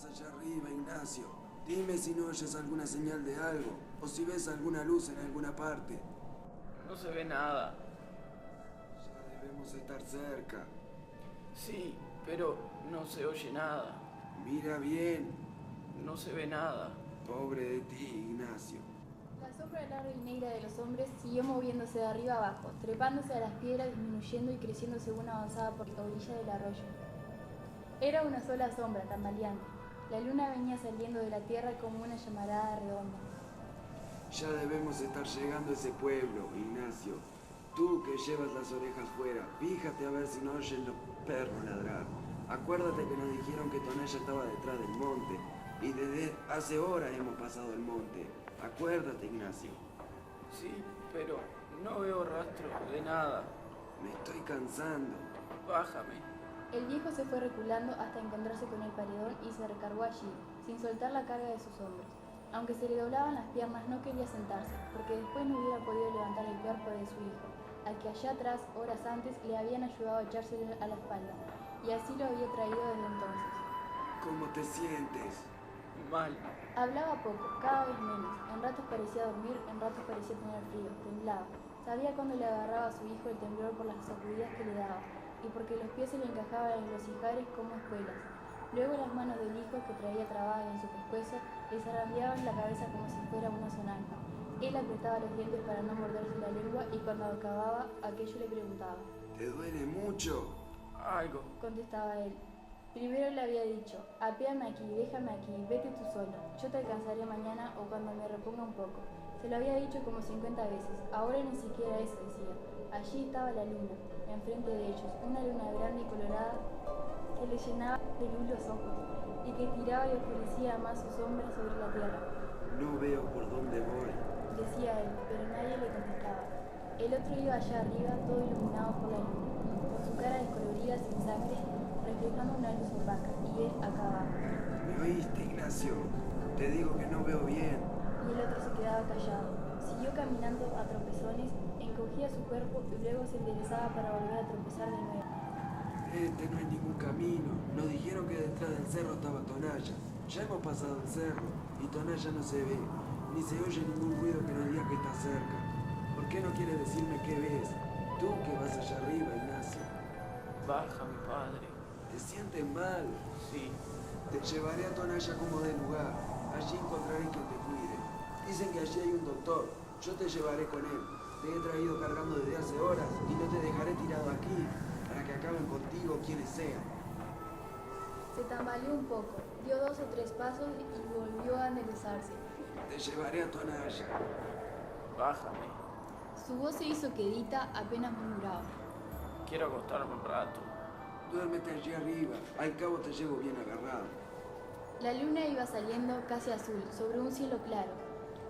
allá arriba, Ignacio? Dime si no oyes alguna señal de algo, o si ves alguna luz en alguna parte. No se ve nada. Ya debemos estar cerca. Sí, pero no se oye nada. Mira bien. No se ve nada. Pobre de ti, Ignacio. La sombra larga y negra de los hombres siguió moviéndose de arriba abajo, trepándose a las piedras, disminuyendo y creciendo según avanzaba por la orilla del arroyo. Era una sola sombra, tambaleante. La luna venía saliendo de la tierra como una llamarada redonda. Ya debemos estar llegando a ese pueblo, Ignacio. Tú que llevas las orejas fuera, fíjate a ver si no oyen los perros ladrar. Acuérdate que nos dijeron que Tonalla estaba detrás del monte, y desde hace horas hemos pasado el monte. Acuérdate, Ignacio. Sí, pero no veo rastro de nada. Me estoy cansando. Bájame. El viejo se fue reculando hasta encontrarse con el paredón y se recargó allí, sin soltar la carga de sus hombros. Aunque se le doblaban las piernas, no quería sentarse, porque después no hubiera podido levantar el cuerpo de su hijo, al que allá atrás, horas antes, le habían ayudado a echárselo a la espalda, y así lo había traído desde entonces. ¿Cómo te sientes? Mal. Hablaba poco, cada vez menos. En ratos parecía dormir, en ratos parecía tener frío, temblaba. Sabía cuando le agarraba a su hijo el temblor por las sacudidas que le daba, y porque los pies se le encajaban en los ijares como espuelas. Luego las manos del hijo, que traía trabadas en su pescuezo, le zarandeaban la cabeza como si fuera una sonanta. Él apretaba los dientes para no morderse la lengua y cuando acababa, aquello le preguntaba. ¿Te duele mucho? Algo. Contestaba él. Primero le había dicho, apéame aquí, déjame aquí, vete tú solo. Yo te alcanzaré mañana o cuando me reponga un poco. Se lo había dicho como 50 veces. Ahora ni siquiera eso decía. Allí estaba la luna, enfrente de ellos, una luna grande y colorada que le llenaba de luz los ojos y que tiraba y oscurecía más su sombra sobre la tierra. No veo por dónde voy. Decía él, pero nadie le contestaba. El otro iba allá arriba, todo iluminado por la luna, con su cara descolorida sin sangre, reflejando una luz opaca, y él acá abajo. ¿Me oíste, Ignacio? Te digo que no veo bien. Y el otro se quedaba callado. Siguió caminando a tropezones, encogía su cuerpo y luego se enderezaba para volver a tropezar de nuevo. Este no es ningún camino. Nos dijeron que detrás del cerro estaba Tonalla. Ya hemos pasado el cerro y Tonalla no se ve, ni se oye ningún ruido que nos diga que está cerca. ¿Por qué no quieres decirme qué ves? Tú que vas allá arriba, Ignacio. Baja, mi padre. ¿Te sientes mal? Sí. Te llevaré a Tonalla como de lugar. Allí encontraré quien te cuide. Dicen que allí hay un doctor. Yo te llevaré con él. Te he traído cargando desde hace horas y no te dejaré tirado aquí para que acaben contigo quienes sean. Se tambaleó un poco, dio 2 o 3 pasos y volvió a enderezarse. Te llevaré a Tonalla. Bájame. Su voz se hizo quedita, apenas murmuraba. Quiero acostarme un rato. Duérmete allí arriba. Al cabo te llevo bien agarrado. La luna iba saliendo casi azul, sobre un cielo claro.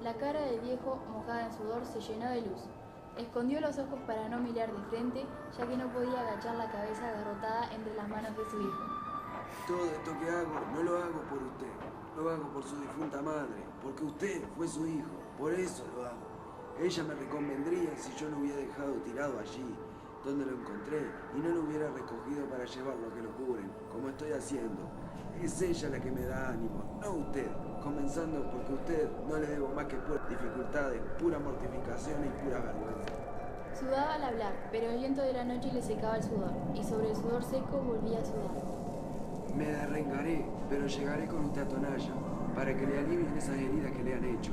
La cara del viejo, mojada en sudor, se llenó de luz. Escondió los ojos para no mirar de frente, ya que no podía agachar la cabeza agarrotada entre las manos de su hijo. Todo esto que hago, no lo hago por usted. Lo hago por su difunta madre, porque usted fue su hijo. Por eso lo hago. Ella me reconvendría si yo lo hubiera dejado tirado allí, donde lo encontré, y no lo hubiera recogido para llevarlo a que lo curen, como estoy haciendo. Es ella la que me da ánimo, no usted. Comenzando porque a usted no le debo más que puras dificultades, pura mortificación y pura vergüenza. Sudaba al hablar, pero el viento de la noche le secaba el sudor, y sobre el sudor seco volvía a sudar. Me derrengaré, pero llegaré con usted a Tonalla, para que le alivien esas heridas que le han hecho.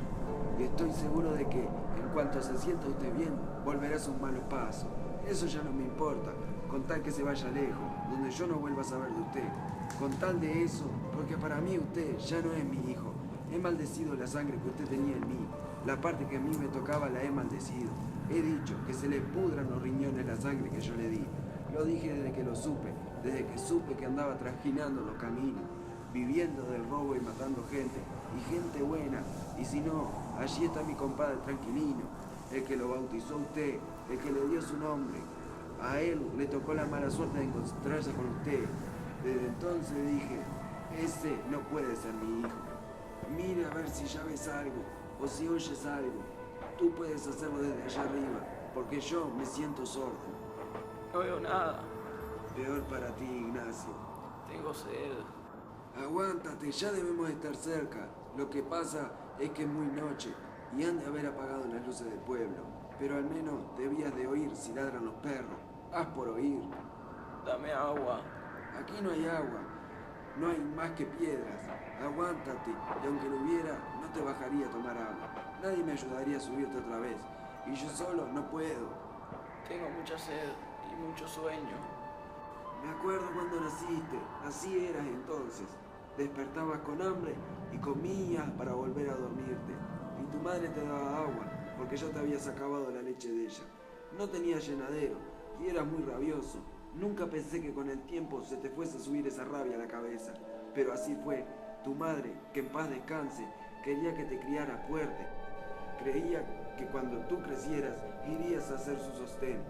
Y estoy seguro de que, en cuanto se sienta usted bien, volverá a sus malos pasos. Eso ya no me importa, con tal que se vaya lejos, donde yo no vuelva a saber de usted. Con tal de eso, porque para mí usted ya no es mi hijo. He maldecido la sangre que usted tenía en mí. La parte que a mí me tocaba la he maldecido. He dicho que se le pudran los riñones la sangre que yo le di. Lo dije desde que lo supe, desde que supe que andaba trajinando los caminos, viviendo del robo y matando gente, y gente buena. Y si no, allí está mi compadre Tranquilino, el que lo bautizó a usted, el que le dio su nombre. A él le tocó la mala suerte de encontrarse con usted. Desde entonces dije, ese no puede ser mi hijo. Mira a ver si ya ves algo, o si oyes algo. Tú puedes hacerlo desde allá arriba, porque yo me siento sordo. No veo nada. Peor para ti, Ignacio. Tengo sed. Aguántate, ya debemos estar cerca. Lo que pasa es que es muy noche y han de haber apagado las luces del pueblo. Pero al menos debías de oír si ladran los perros. Haz por oír. Dame agua. Aquí no hay agua, no hay más que piedras. Aguántate, y aunque lo hubiera, no te bajaría a tomar agua. Nadie me ayudaría a subirte otra vez. Y yo solo no puedo. Tengo mucha sed y mucho sueño. Me acuerdo cuando naciste, así eras entonces. Despertabas con hambre y comías para volver a dormirte. Y tu madre te daba agua, porque ya te habías acabado la leche de ella. No tenías llenadero y eras muy rabioso. Nunca pensé que con el tiempo se te fuese a subir esa rabia a la cabeza. Pero así fue. Tu madre, que en paz descanse, quería que te criaras fuerte. Creía que cuando tú crecieras irías a ser su sostén.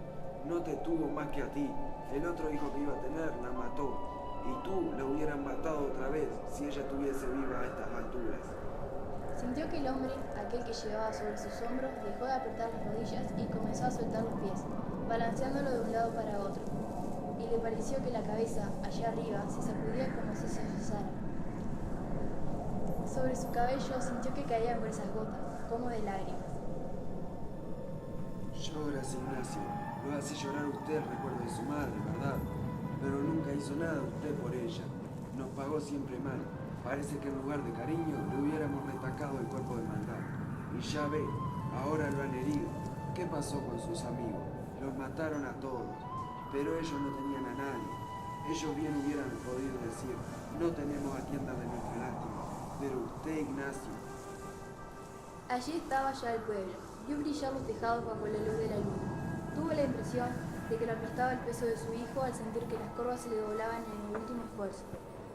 No te tuvo más que a ti. El otro hijo que iba a tener la mató. Y tú la hubieras matado otra vez si ella estuviese viva a estas alturas. Sintió que el hombre, aquel que llevaba sobre sus hombros, dejó de apretar las rodillas y comenzó a soltar los pies, balanceándolo de un lado para otro. Y le pareció que la cabeza, allá arriba, se sacudía como si se asara. Sobre su cabello sintió que caían gruesas gotas, como de lágrimas. Lloras, Ignacio. Lo hace llorar usted el recuerdo de su madre, ¿verdad? Pero nunca hizo nada usted por ella. Nos pagó siempre mal. Parece que en lugar de cariño le hubiéramos retacado el cuerpo de maldad. Y ya ve, ahora lo han herido. ¿Qué pasó con sus amigos? Los mataron a todos. Pero ellos no tenían a nadie. Ellos bien hubieran podido decir, no tenemos a quien darle nuestra lástima. Pero usted, Ignacio. Allí estaba ya el pueblo. Vio brillar los tejados bajo la luz de la luna. Tuvo la impresión de que le aplastaba el peso de su hijo al sentir que las corvas se le doblaban en el último esfuerzo.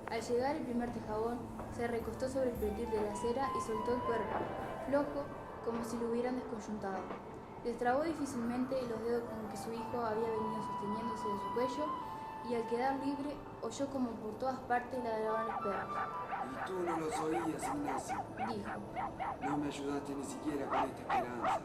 Al llegar el primer tejabón, se recostó sobre el pretil de la acera y soltó el cuerpo, flojo, como si lo hubieran desconyuntado. Destrabó difícilmente los dedos con que su hijo había venido sosteniéndose de su cuello y al quedar libre oyó como por todas partes ladraban los perros. Y tú no los oías, Ignacio. Dijo. No me ayudaste ni siquiera con esta esperanza.